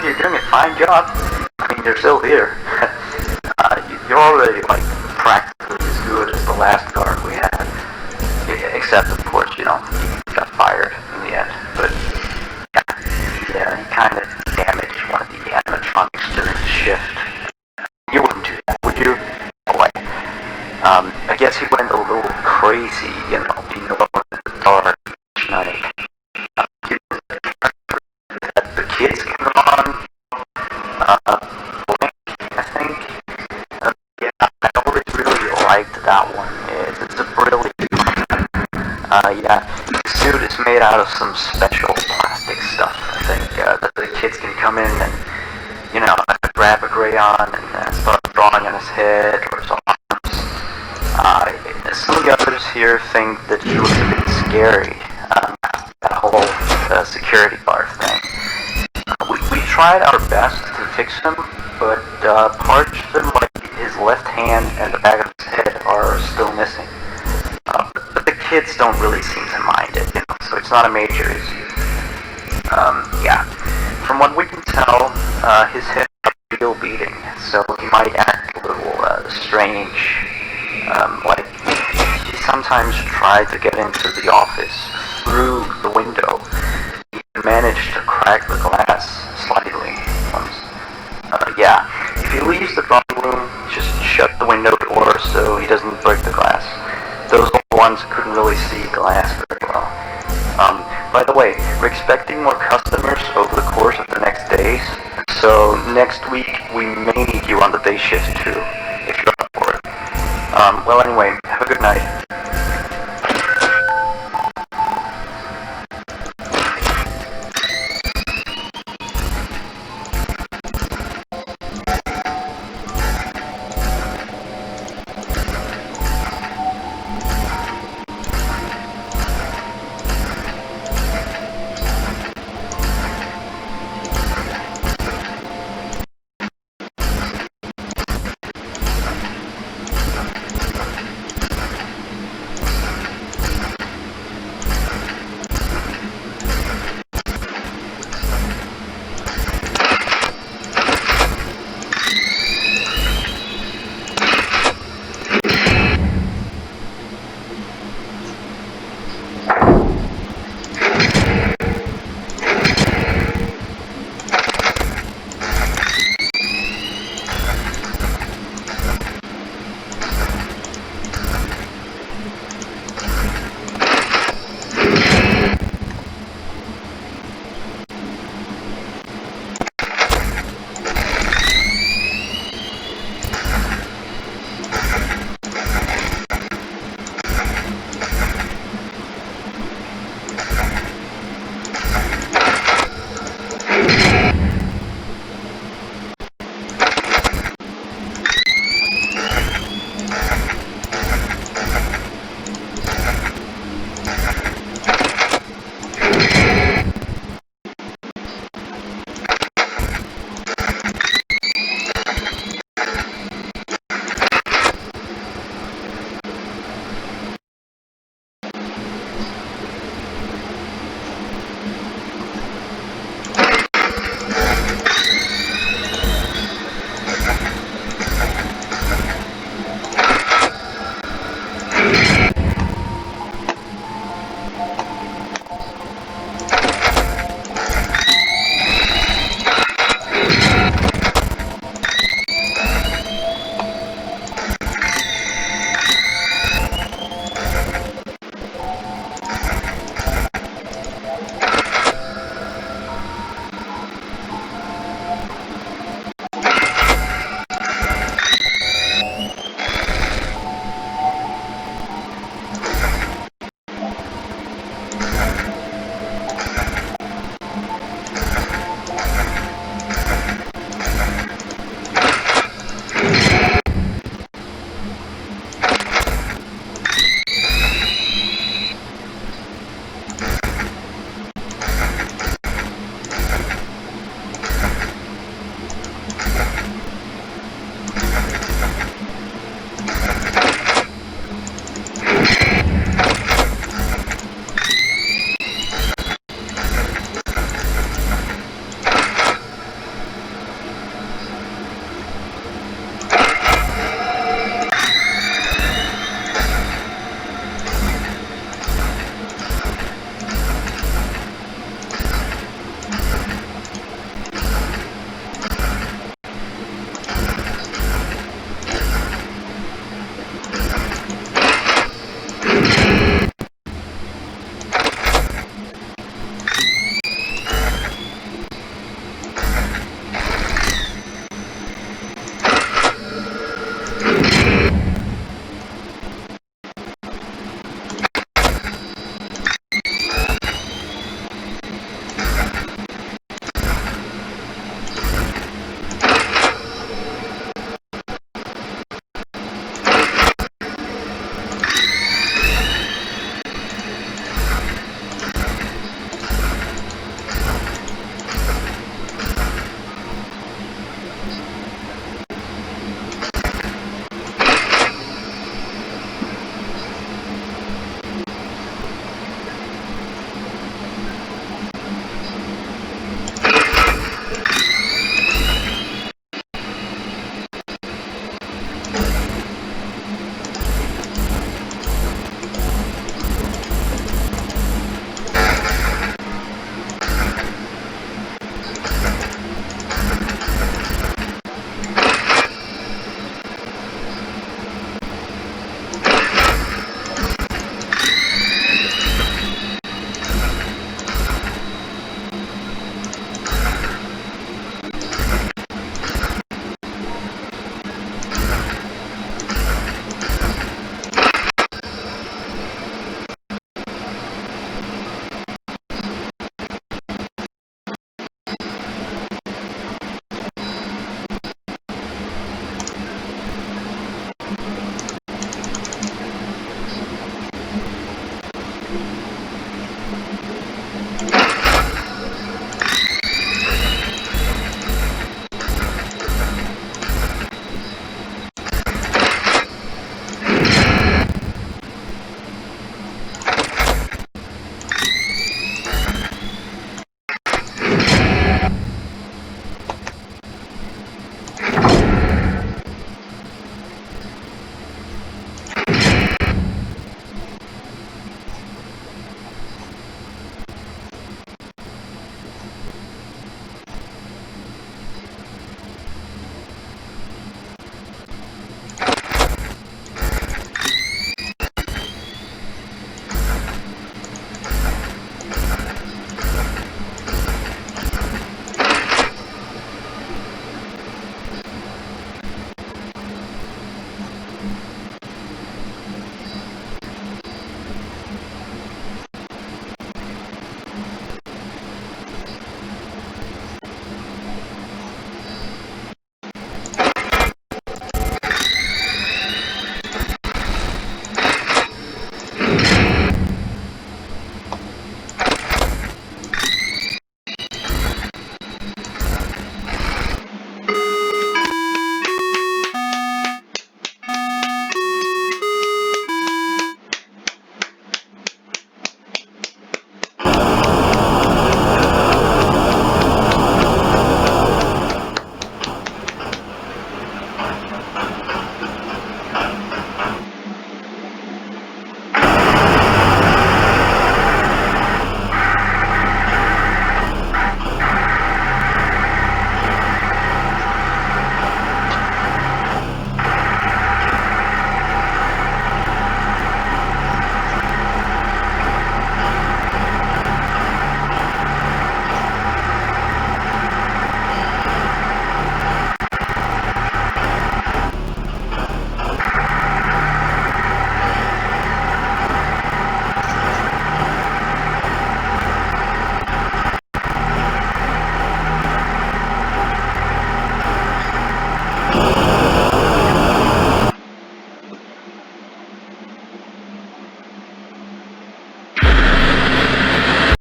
like you're doing a fine job. I mean, you're still here. You're already, like, practically as good as the last guard we had. Except, of course, you know, he got fired in the end. But, yeah, he kind of damaged one of the animatronics during the shift. You wouldn't do that, would you? No way. I guess he went a little crazy, you know, being alone in the dark each night. The kids came on, Blink, I think. Yeah, I always really liked that one. It's a brilliant one. Yeah, the suit is made out of some special plastic stuff, I think, that the kids can come in and, you know, grab a crayon and start drawing on his head or his arms. Some of the others here think that he looks a bit scary, that whole security guard thing. We tried our best to fix him, but parts of him, like his left hand and the back of his head, are still missing. But the kids don't really seem to mind it, you know, so it's not a major issue. Yeah. From what we can tell, his head is still beating, so he might act a little strange. Like, he sometimes tried to get into the office through the window. He managed to crack the glass slightly once. Yeah, if he leaves the drawing room, just shut the window door so he doesn't break the glass. Those old ones couldn't really see glass very well. By the way, we're expecting more customers over the course of the next days, so next week we may need you on the day shift too, if you're up for it. Well, anyway, have a good night.